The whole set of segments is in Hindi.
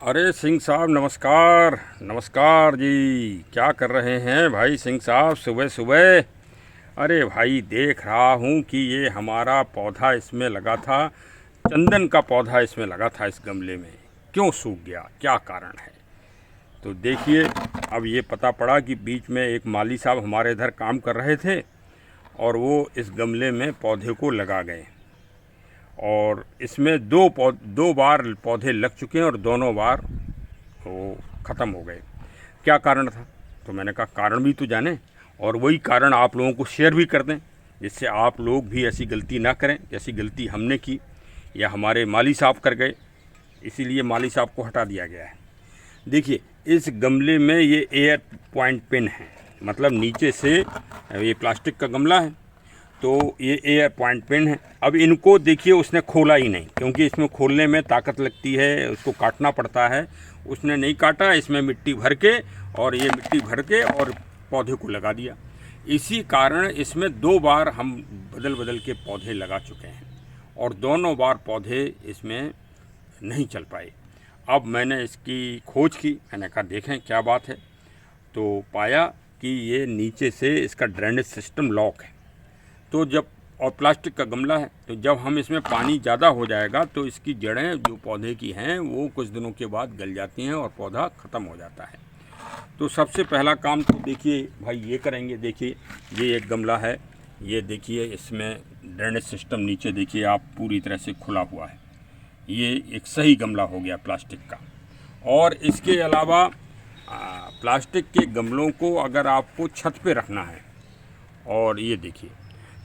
अरे सिंह साहब नमस्कार। नमस्कार जी। क्या कर रहे हैं भाई सिंह साहब सुबह सुबह? अरे भाई देख रहा हूँ कि ये हमारा पौधा इसमें लगा था, चंदन का पौधा इसमें लगा था इस गमले में, क्यों सूख गया, क्या कारण है? तो देखिए, अब ये पता पड़ा कि बीच में एक माली साहब हमारे इधर काम कर रहे थे और वो इस गमले में पौधे को लगा गए और इसमें दो बार पौधे लग चुके हैं और दोनों बार वो ख़त्म हो गए। क्या कारण था? तो मैंने कहा कारण भी तो जाने और वही कारण आप लोगों को शेयर भी कर दें, जिससे आप लोग भी ऐसी गलती ना करें जैसी गलती हमने की या हमारे माली साहब कर गए। इसीलिए माली साहब को हटा दिया गया है। देखिए, इस गमले में ये एयर पॉइंट पिन है, मतलब नीचे से ये प्लास्टिक का गमला है तो ये एयर पॉइंट पिन है। अब इनको देखिए, उसने खोला ही नहीं, क्योंकि इसमें खोलने में ताकत लगती है, उसको काटना पड़ता है। उसने नहीं काटा, इसमें मिट्टी भर के और ये मिट्टी भर के और पौधे को लगा दिया। इसी कारण इसमें दो बार हम बदल बदल के पौधे लगा चुके हैं और दोनों बार पौधे इसमें नहीं चल पाए। अब मैंने इसकी खोज की, मैंने कहा देखें क्या बात है, तो पाया कि ये नीचे से इसका ड्रेनेज सिस्टम लॉक है। तो जब और प्लास्टिक का गमला है तो जब हम इसमें पानी ज़्यादा हो जाएगा तो इसकी जड़ें जो पौधे की हैं वो कुछ दिनों के बाद गल जाती हैं और पौधा ख़त्म हो जाता है। तो सबसे पहला काम तो देखिए भाई ये करेंगे। देखिए, ये एक गमला है, ये देखिए इसमें ड्रेनेज सिस्टम नीचे देखिए आप पूरी तरह से खुला हुआ है। ये एक सही गमला हो गया प्लास्टिक का। और इसके अलावा प्लास्टिक के गमलों को अगर आपको छत पे रखना है, और ये देखिए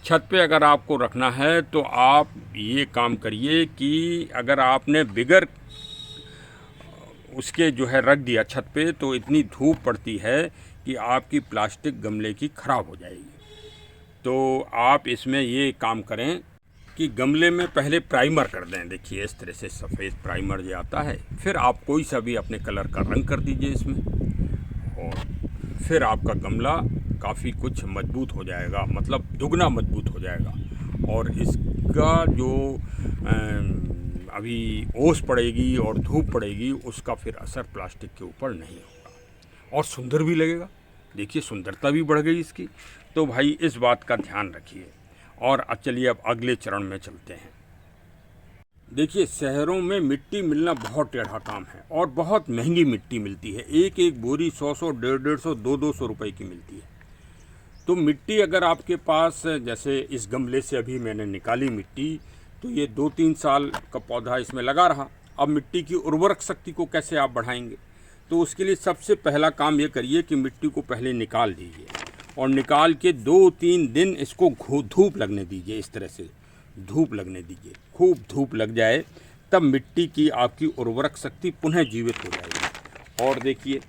छत पे अगर आपको रखना है तो आप ये काम करिए कि अगर आपने बिगर उसके जो है रख दिया छत पे तो इतनी धूप पड़ती है कि आपकी प्लास्टिक गमले की ख़राब हो जाएगी। तो आप इसमें ये काम करें कि गमले में पहले प्राइमर कर दें। देखिए इस तरह से सफ़ेद प्राइमर जो आता है, फिर आप कोई सा भी अपने कलर का रंग कर दीजिए इसमें और फिर आपका गमला काफ़ी कुछ मजबूत हो जाएगा, मतलब दुगना मजबूत हो जाएगा। और इसका जो अभी ओस पड़ेगी और धूप पड़ेगी उसका फिर असर प्लास्टिक के ऊपर नहीं होगा और सुंदर भी लगेगा। देखिए सुंदरता भी बढ़ गई इसकी। तो भाई इस बात का ध्यान रखिए। और चलिए अब अगले चरण में चलते हैं। देखिए, शहरों में मिट्टी मिलना बहुत टेढ़ा काम है और बहुत महंगी मिट्टी मिलती है। एक एक बोरी 100-100, 150-150, 200-200 रुपए की मिलती है। तो मिट्टी अगर आपके पास, जैसे इस गमले से अभी मैंने निकाली मिट्टी, तो ये 2-3 साल का पौधा इसमें लगा रहा। अब मिट्टी की उर्वरक शक्ति को कैसे आप बढ़ाएंगे? तो उसके लिए सबसे पहला काम ये करिए कि मिट्टी को पहले निकाल दीजिए और निकाल के 2-3 दिन इसको धूप लगने दीजिए। इस तरह से धूप लगने दीजिए, खूब धूप लग जाए तब मिट्टी की आपकी उर्वरक शक्ति पुनः जीवित हो जाएगी। और देखिए,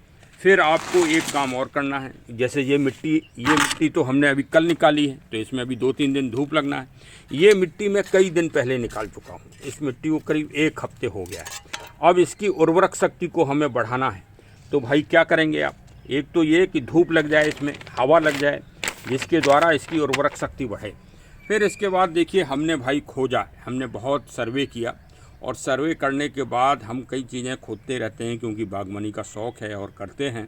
फिर आपको एक काम और करना है। जैसे ये मिट्टी तो हमने अभी कल निकाली है, तो इसमें अभी 2-3 दिन धूप लगना है। ये मिट्टी मैं कई दिन पहले निकाल चुका हूँ, इस मिट्टी को करीब 1 हफ्ते हो गया है। अब इसकी उर्वरक शक्ति को हमें बढ़ाना है। तो भाई क्या करेंगे आप? एक तो ये कि धूप लग जाए, इसमें हवा लग जाए, जिसके द्वारा इसकी उर्वरक शक्ति बढ़े। फिर इसके बाद देखिए, हमने भाई खोजा, हमने बहुत सर्वे किया और सर्वे करने के बाद हम कई चीज़ें खोदते रहते हैं क्योंकि बागवानी का शौक़ है और करते हैं,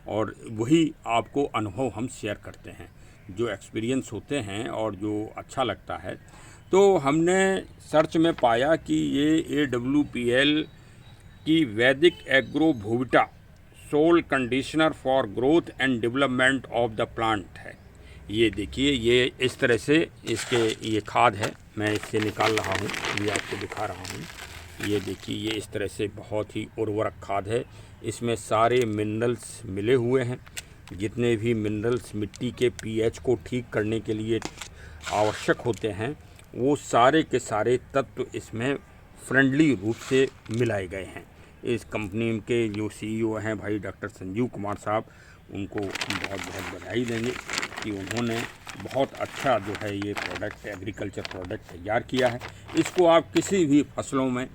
और वही आपको अनुभव हम शेयर करते हैं, जो एक्सपीरियंस होते हैं और जो अच्छा लगता है। तो हमने सर्च में पाया कि ये AWPL की Vedic Agro Bhuvita soil conditioner for growth and development of the plant है। ये देखिए, ये इस तरह से इसके ये खाद है, मैं इससे निकाल रहा हूँ, ये आपको दिखा रहा हूँ। ये देखिए, ये इस तरह से बहुत ही उर्वरक खाद है। इसमें सारे मिनरल्स मिले हुए हैं, जितने भी मिनरल्स मिट्टी के pH को ठीक करने के लिए आवश्यक होते हैं, वो सारे के सारे तत्व इसमें फ्रेंडली रूप से मिलाए गए हैं। इस कंपनी के जो CEO हैं भाई डॉक्टर संजीव कुमार साहब, उनको बहुत बहुत बधाई देंगे कि उन्होंने बहुत अच्छा जो है ये प्रोडक्ट, एग्रीकल्चर प्रोडक्ट तैयार किया है। इसको आप किसी भी फसलों में,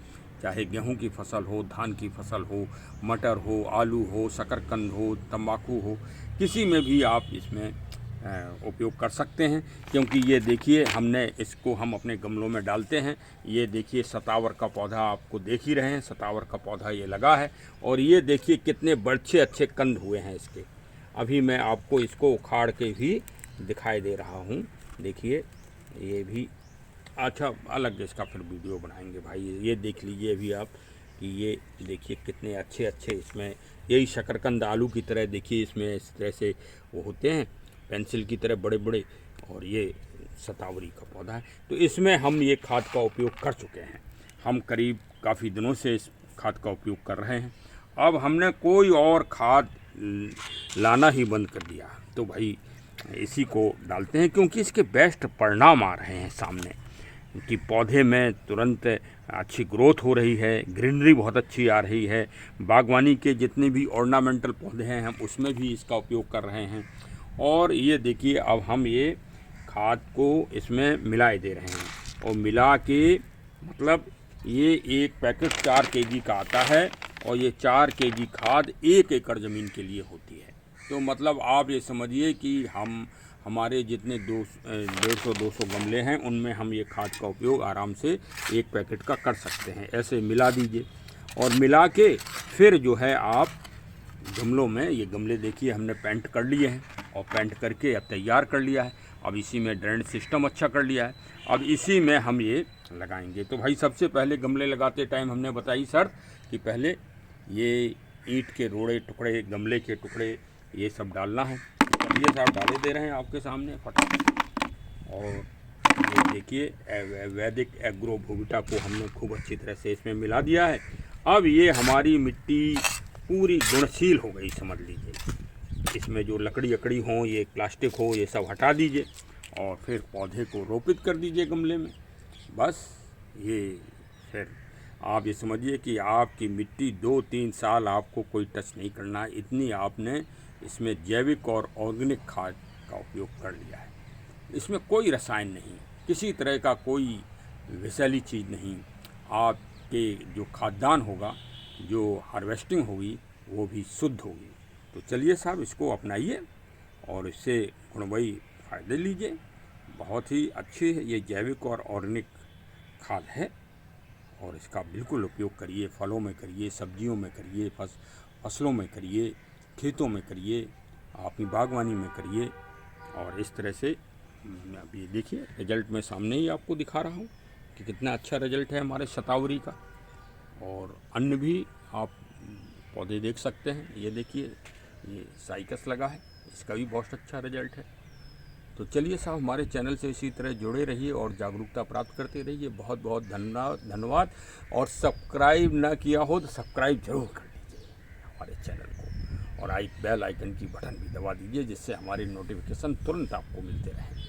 चाहे गेहूं की फसल हो, धान की फसल हो, मटर हो, आलू हो, शकरकंद हो, तंबाकू हो, किसी में भी आप इसमें उपयोग कर सकते हैं। क्योंकि ये देखिए हमने इसको हम अपने गमलों में डालते हैं। ये देखिए सतावर का पौधा आपको देख ही रहे हैं, सतावर का पौधा ये लगा है और ये देखिए कितने बड़े अच्छे कंद हुए हैं इसके। अभी मैं आपको इसको उखाड़ के भी दिखाई दे रहा हूँ। देखिए ये भी अच्छा अलग इसका फिर वीडियो बनाएंगे भाई। ये देख लीजिए अभी आप कि ये देखिए कितने अच्छे अच्छे इसमें यही शकरकंद आलू की तरह देखिए इसमें इस तरह से वो होते हैं पेंसिल की तरह बड़े बड़े। और ये सतावरी का पौधा है। तो इसमें हम ये खाद का उपयोग कर चुके हैं। हम करीब काफ़ी दिनों से इस खाद का उपयोग कर रहे हैं। अब हमने कोई और खाद लाना ही बंद कर दिया। तो भाई इसी को डालते हैं क्योंकि इसके बेस्ट परिणाम आ रहे हैं सामने कि पौधे में तुरंत अच्छी ग्रोथ हो रही है, ग्रीनरी बहुत अच्छी आ रही है। बागवानी के जितने भी ऑर्नामेंटल पौधे हैं हम उसमें भी इसका उपयोग कर रहे हैं। और ये देखिए अब हम ये खाद को इसमें मिलाए दे रहे हैं और मिला के मतलब ये एक पैकेट 4 केजी का आता है और ये 4 केजी खाद 1 एकड़ ज़मीन के लिए होती है। तो मतलब आप ये समझिए कि हमारे जितने 150-200 गमले हैं उनमें हम ये खाद का उपयोग आराम से 1 पैकेट का कर सकते हैं। ऐसे मिला दीजिए और मिला के फिर जो है आप गमलों में ये गमले देखिए हमने पेंट कर लिए हैं और पेंट करके अब तैयार कर लिया है। अब इसी में ड्रेनेज सिस्टम अच्छा कर लिया है। अब इसी में हम ये लगाएंगे। तो भाई सबसे पहले गमले लगाते टाइम हमने बताई शर्त कि पहले ये ईंट के रोड़े टुकड़े गमले के टुकड़े ये सब डालना है। ये साहब डाले दे रहे हैं आपके सामने फटाफट। और ये देखिए वैदिक एग्रो भूविटा को हमने खूब अच्छी तरह से इसमें मिला दिया है। अब ये हमारी मिट्टी पूरी गुणशील हो गई समझ लीजिए। इसमें जो लकड़ी अकड़ी हो ये प्लास्टिक हो ये सब हटा दीजिए और फिर पौधे को रोपित कर दीजिए गमले में। बस ये फिर आप ये समझिए कि आपकी मिट्टी 2-3 साल आपको कोई टच नहीं करना है। इतनी आपने इसमें जैविक और ऑर्गेनिक खाद का उपयोग कर लिया है। इसमें कोई रसायन नहीं, किसी तरह का कोई विषैली चीज़ नहीं। आपके जो खाद्यान्न होगा, जो हार्वेस्टिंग होगी वो भी शुद्ध होगी। तो चलिए साहब इसको अपनाइए और इससे गुणमयी फ़ायदे लीजिए। बहुत ही अच्छी है ये जैविक और ऑर्गेनिक खाद है और इसका बिल्कुल उपयोग करिए। फलों में करिए, सब्जियों में करिए, फसलों में करिए, खेतों में करिए, अपनी बागवानी में करिए। और इस तरह से अब ये देखिए रिजल्ट मैं सामने ही आपको दिखा रहा हूँ कि कितना अच्छा रिजल्ट है हमारे शतावरी का। और अन्य भी आप पौधे देख सकते हैं। ये देखिए ये साइकस लगा है, इसका भी बहुत अच्छा रिजल्ट है। तो चलिए साहब हमारे चैनल से इसी तरह जुड़े रहिए और जागरूकता प्राप्त करते रहिए। बहुत बहुत धन्यवाद। और सब्सक्राइब ना किया हो तो सब्सक्राइब जरूर कर लीजिए हमारे चैनल को और बेल आइकन की बटन भी दबा दीजिए जिससे हमारी नोटिफिकेशन तुरंत आपको मिलते रहें।